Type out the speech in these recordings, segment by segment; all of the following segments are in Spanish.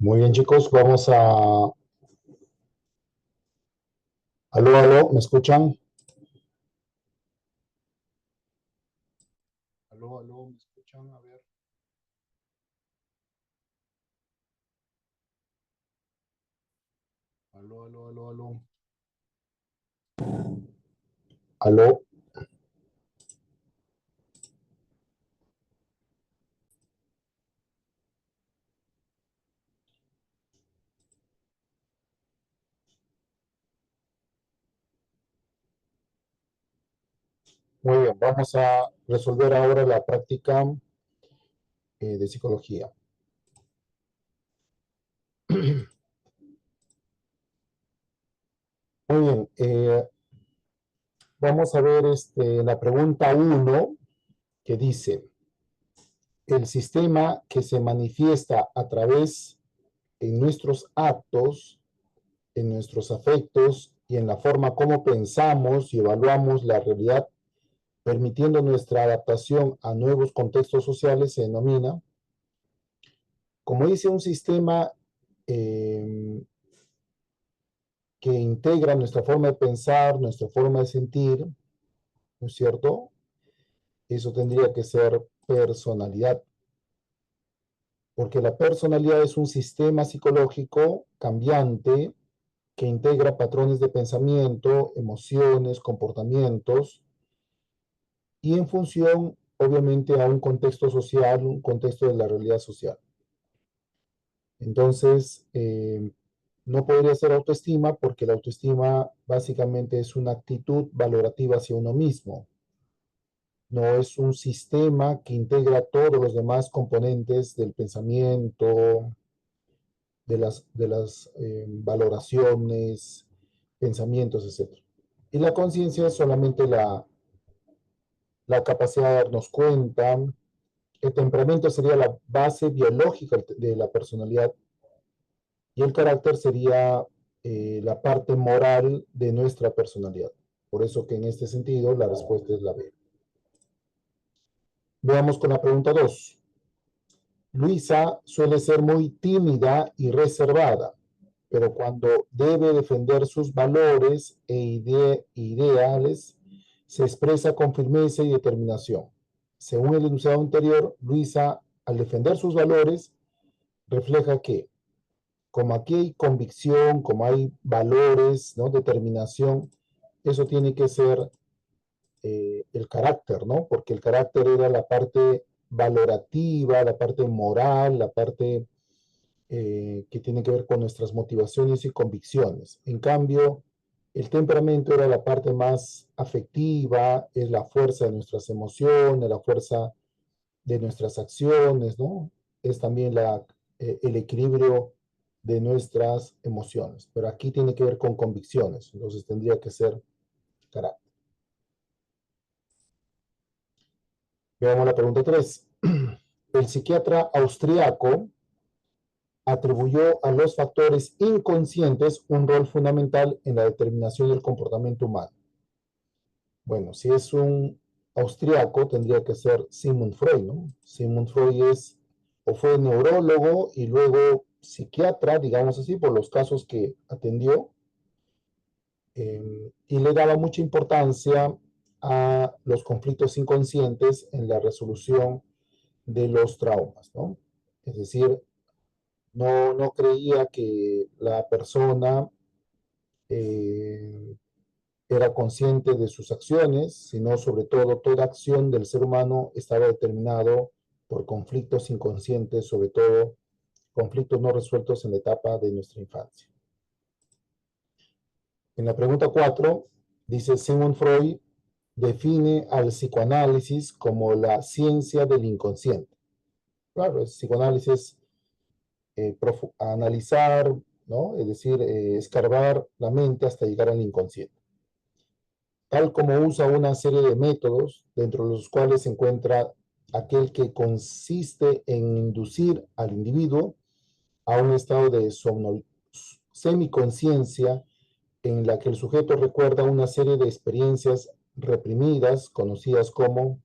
Muy bien, chicos, vamos a... Aló, aló, ¿me escuchan? Aló, aló, ¿me escuchan? A ver. Aló, aló, aló, aló. Aló. Muy bien, vamos a resolver ahora la práctica de psicología. Muy bien, vamos a ver la pregunta uno que dice, el sistema que se manifiesta a través en nuestros actos, en nuestros afectos y en la forma como pensamos y evaluamos la realidad permitiendo nuestra adaptación a nuevos contextos sociales, se denomina, como dice, un sistema eh, que integra nuestra forma de pensar, nuestra forma de sentir, ¿no es cierto? Eso tendría que ser personalidad, porque la personalidad es un sistema psicológico cambiante que integra patrones de pensamiento, emociones, comportamientos, y en función, obviamente, a un contexto social, un contexto de la realidad social. Entonces, no podría ser autoestima porque la autoestima básicamente es una actitud valorativa hacia uno mismo. No es un sistema que integra todos los demás componentes del pensamiento, de las valoraciones, pensamientos, etc. Y la conciencia es solamente la capacidad de darnos cuenta. El temperamento sería la base biológica de la personalidad y el carácter sería la parte moral de nuestra personalidad. Por eso que en este sentido la respuesta es la B. Veamos con la pregunta 2. Luisa suele ser muy tímida y reservada, pero cuando debe defender sus valores ideales, se expresa con firmeza y determinación. Según el enunciado anterior, Luisa, al defender sus valores, refleja que como aquí hay convicción, como hay valores, ¿no? Determinación, eso tiene que ser el carácter, ¿no? Porque el carácter era la parte valorativa, la parte moral, la parte que tiene que ver con nuestras motivaciones y convicciones. En cambio, el temperamento era la parte más afectiva, es la fuerza de nuestras emociones, la fuerza de nuestras acciones, ¿no? Es también el equilibrio de nuestras emociones. Pero aquí tiene que ver con convicciones, entonces tendría que ser carácter. Veamos la pregunta 3. El psiquiatra austriaco atribuyó a los factores inconscientes un rol fundamental en la determinación del comportamiento humano. Bueno, si es un austriaco, tendría que ser Sigmund Freud, ¿no? Sigmund Freud es o fue neurólogo y luego psiquiatra, digamos así, por los casos que atendió, y le daba mucha importancia a los conflictos inconscientes en la resolución de los traumas, ¿no? Es decir, no creía que la persona eh, era consciente de sus acciones, sino sobre todo toda acción del ser humano estaba determinado por conflictos inconscientes, sobre todo conflictos no resueltos en la etapa de nuestra infancia. En la pregunta 4 dice Sigmund Freud define al psicoanálisis como la ciencia del inconsciente. Claro, el psicoanálisis analizar, ¿no? Es decir, escarbar la mente hasta llegar al inconsciente. Tal como usa una serie de métodos, dentro de los cuales se encuentra aquel que consiste en inducir al individuo a un estado de semiconsciencia en la que el sujeto recuerda una serie de experiencias reprimidas, conocidas como,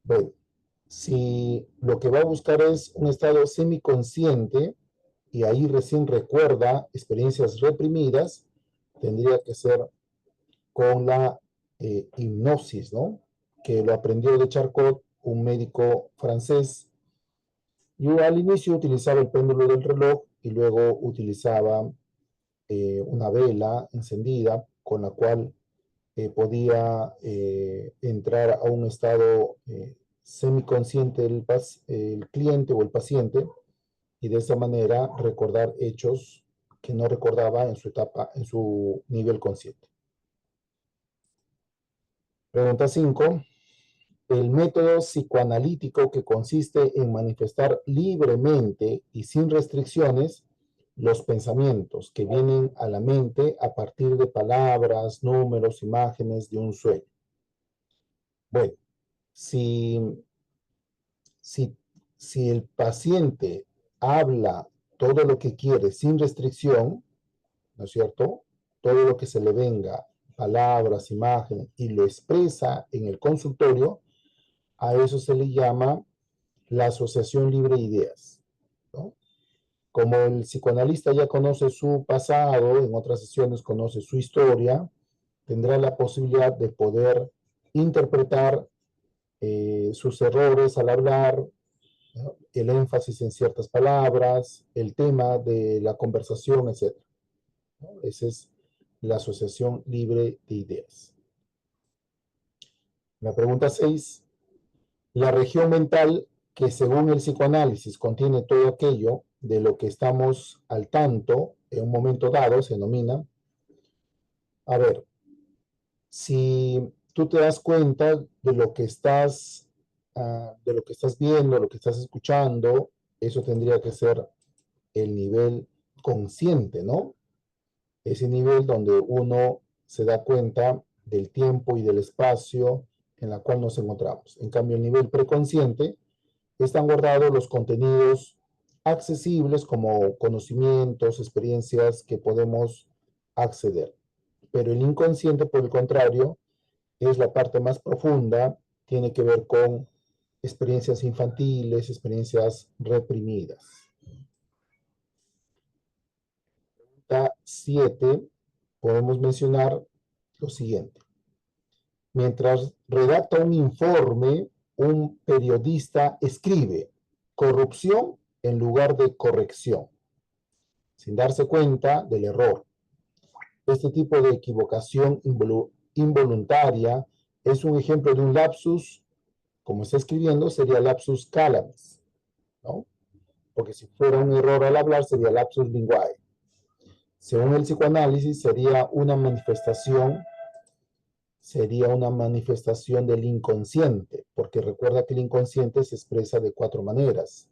bueno, si lo que va a buscar es un estado semiconsciente, y ahí recién recuerda experiencias reprimidas, tendría que ser con la hipnosis, ¿no? Que lo aprendió de Charcot, un médico francés. Y al inicio utilizaba el péndulo del reloj y luego utilizaba una vela encendida con la cual podía entrar a un estado semiconsciente el cliente o el paciente y de esa manera recordar hechos que no recordaba en su etapa, en su nivel consciente. Pregunta 5. El método psicoanalítico que consiste en manifestar libremente y sin restricciones los pensamientos que vienen a la mente a partir de palabras, números, imágenes de un sueño. Bueno, si, si, si el paciente habla todo lo que quiere sin restricción, ¿no es cierto? Todo lo que se le venga, palabras, imágenes, y lo expresa en el consultorio, a eso se le llama la asociación libre de ideas, ¿no? Como el psicoanalista ya conoce su pasado, en otras sesiones conoce su historia, tendrá la posibilidad de poder interpretar sus errores al hablar, ¿no? El énfasis en ciertas palabras, el tema de la conversación, etc., ¿no? Esa es la asociación libre de ideas. La pregunta 6. La región mental que según el psicoanálisis contiene todo aquello de lo que estamos al tanto en un momento dado se denomina, a ver, si tú te das cuenta de lo que estás viendo, lo que estás escuchando, eso tendría que ser el nivel consciente, ¿no? Ese nivel donde uno se da cuenta del tiempo y del espacio en la cual nos encontramos. En cambio, el nivel preconsciente están guardados los contenidos accesibles como conocimientos, experiencias que podemos acceder. Pero el inconsciente, por el contrario, es la parte más profunda, tiene que ver con experiencias infantiles, experiencias reprimidas. Pregunta 7, podemos mencionar lo siguiente. Mientras redacta un informe, un periodista escribe corrupción en lugar de corrección, sin darse cuenta del error. Este tipo de equivocación involuntaria es un ejemplo de un lapsus, como está escribiendo, sería lapsus calamis, ¿no? Porque si fuera un error al hablar, sería lapsus linguae. Según el psicoanálisis, sería una manifestación del inconsciente, porque recuerda que el inconsciente se expresa de 4 maneras.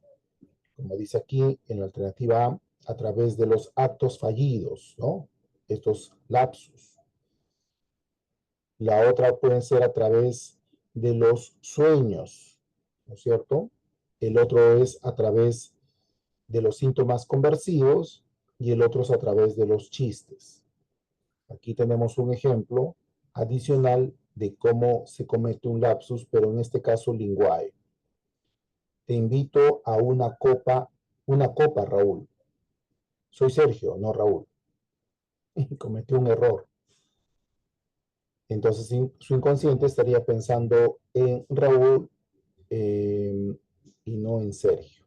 Como dice aquí en la alternativa A través de los actos fallidos, ¿no? Estos lapsus. La otra puede ser a través de los sueños, ¿no es cierto? El otro es a través de los síntomas conversivos y el otro es a través de los chistes. Aquí tenemos un ejemplo adicional de cómo se comete un lapsus, pero en este caso linguae. Te invito a una copa, Raúl. Soy Sergio, no Raúl. Cometí un error. Entonces su inconsciente estaría pensando en Raúl y no en Sergio.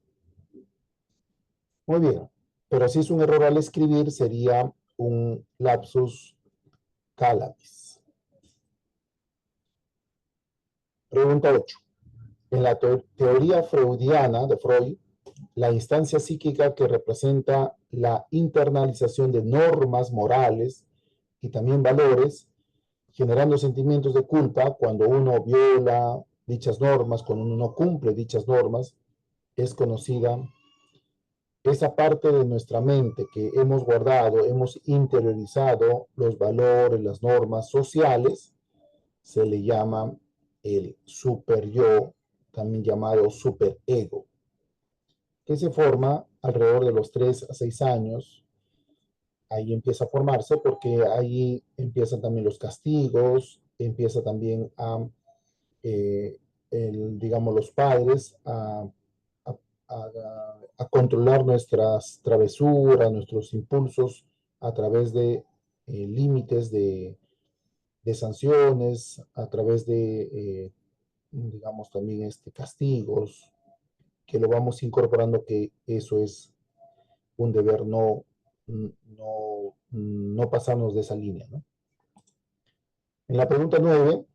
Muy bien, pero si es un error al escribir sería un lapsus calamis. Pregunta 8. En la teoría freudiana de Freud, la instancia psíquica que representa la internalización de normas morales y también valores, generando sentimientos de culpa cuando uno viola dichas normas, cuando uno no cumple dichas normas, es conocida esa parte de nuestra mente que hemos guardado, hemos interiorizado los valores, las normas sociales, se le llama el superyo, también llamado superego, que se forma alrededor de los 3 a 6 años. Ahí empieza a formarse porque ahí empiezan también los castigos, empieza también digamos, los padres a a controlar nuestras travesuras, nuestros impulsos a través de límites de sanciones, a través de, digamos, también castigos, que lo vamos incorporando, que eso es un deber, no pasarnos de esa línea, ¿no? En la pregunta 9,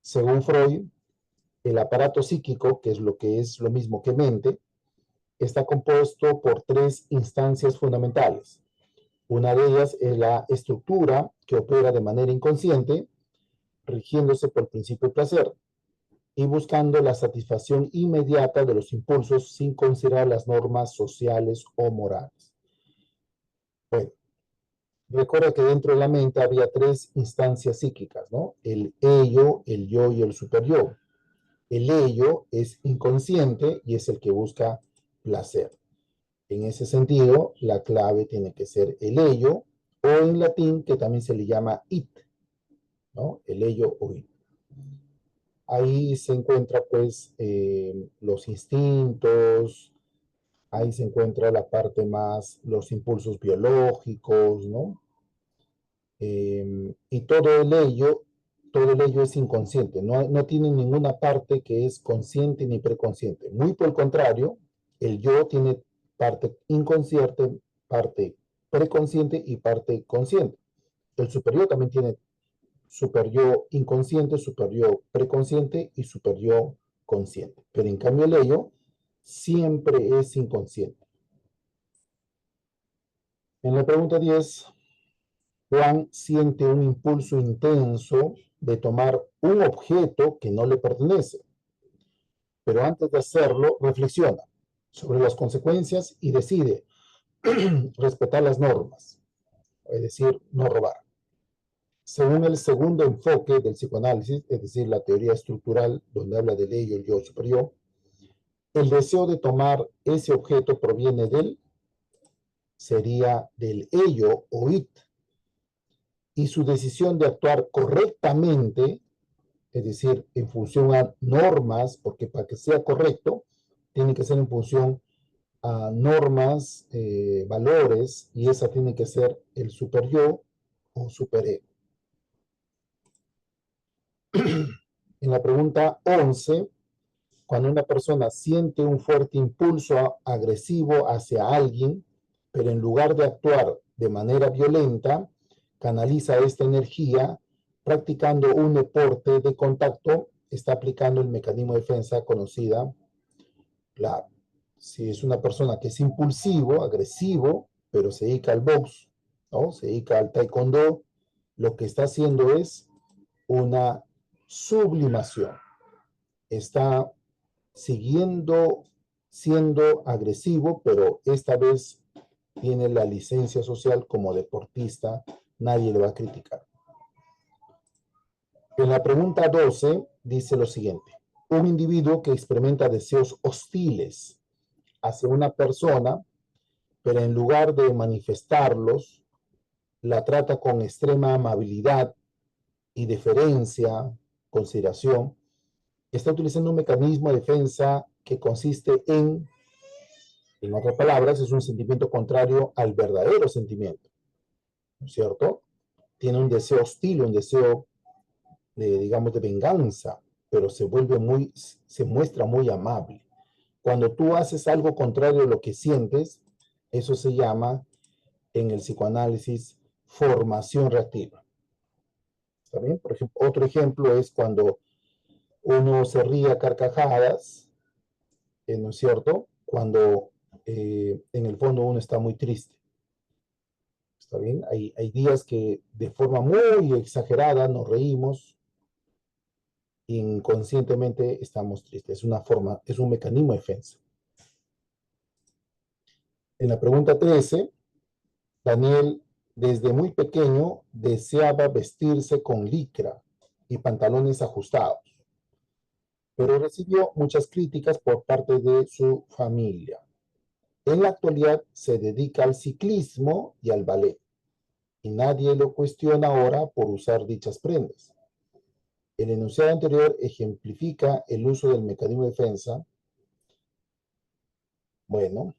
según Freud, el aparato psíquico, que es lo mismo que mente, está compuesto por tres instancias fundamentales. Una de ellas es la estructura que opera de manera inconsciente, rigiéndose por el principio de placer y buscando la satisfacción inmediata de los impulsos sin considerar las normas sociales o morales. Bueno, recuerda que dentro de la mente había tres instancias psíquicas, ¿no? El ello, el yo y el superyo. El ello es inconsciente y es el que busca placer. En ese sentido, la clave tiene que ser el ello, o en latín, que también se le llama it, ¿no? El ello o it. Ahí se encuentra, pues, los instintos, ahí se encuentra la parte más, los impulsos biológicos, ¿no? Y todo el ello es inconsciente, no tiene ninguna parte que es consciente ni preconsciente. Muy por el contrario, el yo tiene parte inconsciente, parte preconsciente y parte consciente. El superior también tiene superyo inconsciente, superyo preconsciente y superyo consciente. Pero en cambio el ello siempre es inconsciente. En la pregunta 10, Juan siente un impulso intenso de tomar un objeto que no le pertenece, pero antes de hacerlo reflexiona sobre las consecuencias y decide respetar las normas, es decir, no robar. Según el segundo enfoque del psicoanálisis, es decir, la teoría estructural, donde habla del ello, el yo superior, el deseo de tomar ese objeto proviene sería del ello o it, y su decisión de actuar correctamente, es decir, en función a normas, porque para que sea correcto, tiene que ser en función a normas, valores, y esa tiene que ser el superyo o superego. En la pregunta 11, cuando una persona siente un fuerte impulso agresivo hacia alguien, pero en lugar de actuar de manera violenta, canaliza esta energía practicando un deporte de contacto, está aplicando el mecanismo de defensa conocida. Claro, si es una persona que es impulsivo, agresivo, pero se dedica al box, ¿no? Se dedica al taekwondo, lo que está haciendo es una sublimación. Está siguiendo siendo agresivo, pero esta vez tiene la licencia social como deportista, nadie le va a criticar. En la pregunta 12 dice lo siguiente: un individuo que experimenta deseos hostiles hacia una persona, pero en lugar de manifestarlos, la trata con extrema amabilidad y deferencia, consideración, está utilizando un mecanismo de defensa que consiste en otras palabras, es un sentimiento contrario al verdadero sentimiento, ¿no es cierto? Tiene un deseo hostil, un deseo, digamos, de venganza, pero se muestra muy amable. Cuando tú haces algo contrario a lo que sientes, eso se llama, en el psicoanálisis, formación reactiva. ¿Está bien? Por ejemplo, otro ejemplo es cuando uno se ríe a carcajadas, ¿no es cierto? Cuando en el fondo uno está muy triste. ¿Está bien? Hay días que de forma muy exagerada nos reímos, inconscientemente estamos tristes. Es un mecanismo de defensa. En la pregunta 13, Daniel desde muy pequeño deseaba vestirse con licra y pantalones ajustados, pero recibió muchas críticas por parte de su familia. En la actualidad se dedica al ciclismo y al ballet, y nadie lo cuestiona ahora por usar dichas prendas. El enunciado anterior ejemplifica el uso del mecanismo de defensa Bueno,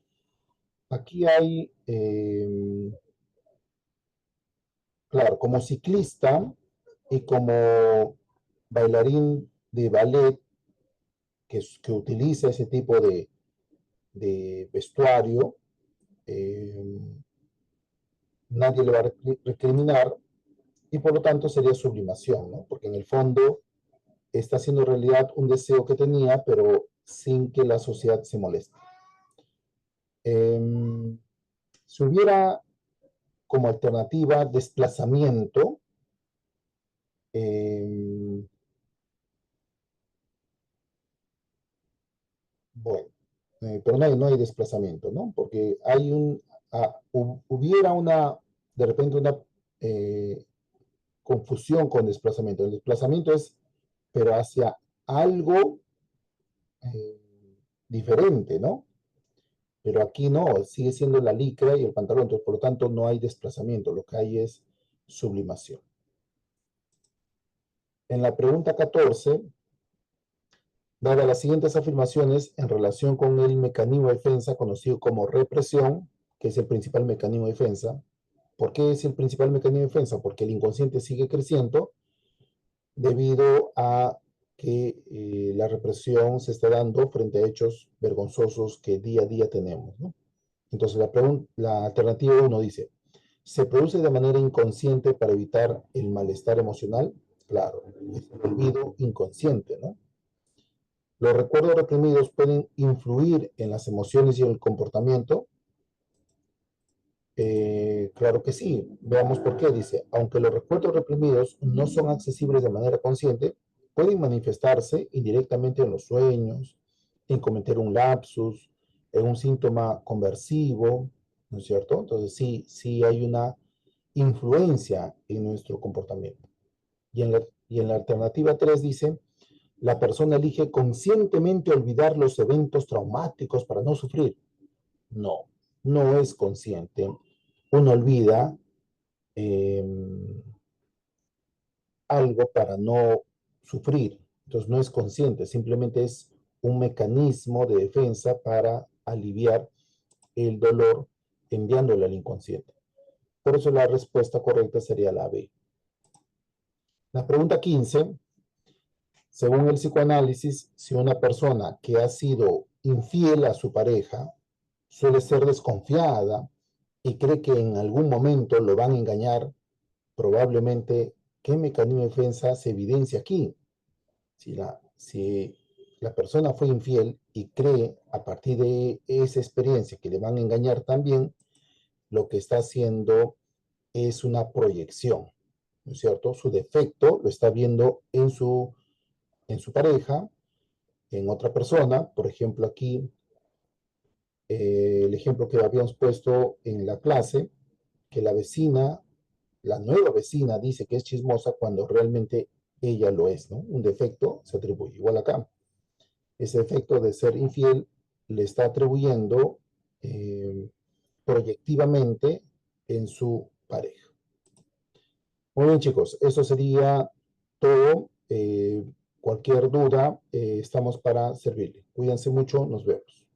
aquí hay, claro, como ciclista y como bailarín de ballet que utiliza ese tipo de vestuario, eh, nadie le va a recriminar y por lo tanto sería sublimación, ¿no? Porque en el fondo está haciendo realidad un deseo que tenía, pero sin que la sociedad se moleste. Eh, si hubiera como alternativa desplazamiento, eh, bueno, pero no hay desplazamiento, ¿no? Porque hay hubiera de repente una eh, confusión con desplazamiento. El desplazamiento es, pero hacia algo eh, diferente, ¿no? Pero aquí no, sigue siendo la licra y el pantalón, entonces por lo tanto no hay desplazamiento, lo que hay es sublimación. En la pregunta 14, dadas las siguientes afirmaciones en relación con el mecanismo de defensa conocido como represión, que es el principal mecanismo de defensa. ¿Por qué es el principal mecanismo de defensa? Porque el inconsciente sigue creciendo debido a que la represión se está dando frente a hechos vergonzosos que día a día tenemos, ¿no? Entonces la alternativa 1 dice, ¿se produce de manera inconsciente para evitar el malestar emocional? Claro, es el olvido inconsciente, ¿no? Los recuerdos reprimidos pueden influir en las emociones y en el comportamiento. Claro que sí. Veamos por qué. Dice, aunque los recuerdos reprimidos no son accesibles de manera consciente, pueden manifestarse indirectamente en los sueños, en cometer un lapsus, en un síntoma conversivo, ¿no es cierto? Entonces sí hay una influencia en nuestro comportamiento. Y en la alternativa 3 dice, la persona elige conscientemente olvidar los eventos traumáticos para no sufrir. No, no es consciente. Uno olvida eh, algo para no sufrir. Entonces no es consciente, simplemente es un mecanismo de defensa para aliviar el dolor enviándole al inconsciente. Por eso la respuesta correcta sería la B. La pregunta 15. Según el psicoanálisis, si una persona que ha sido infiel a su pareja suele ser desconfiada y cree que en algún momento lo van a engañar, probablemente, ¿qué mecanismo de defensa se evidencia aquí? Si la persona fue infiel y cree a partir de esa experiencia que le van a engañar también, lo que está haciendo es una proyección, ¿no es cierto? Su defecto lo está viendo en su pareja, en otra persona. Por ejemplo, aquí el ejemplo que habíamos puesto en la clase, que la nueva vecina dice que es chismosa cuando realmente ella lo es, ¿no? Un defecto se atribuye. Igual acá, ese defecto de ser infiel le está atribuyendo eh, proyectivamente en su pareja. Muy bien, chicos, eso sería todo. Cualquier duda, estamos para servirle. Cuídense mucho, nos vemos.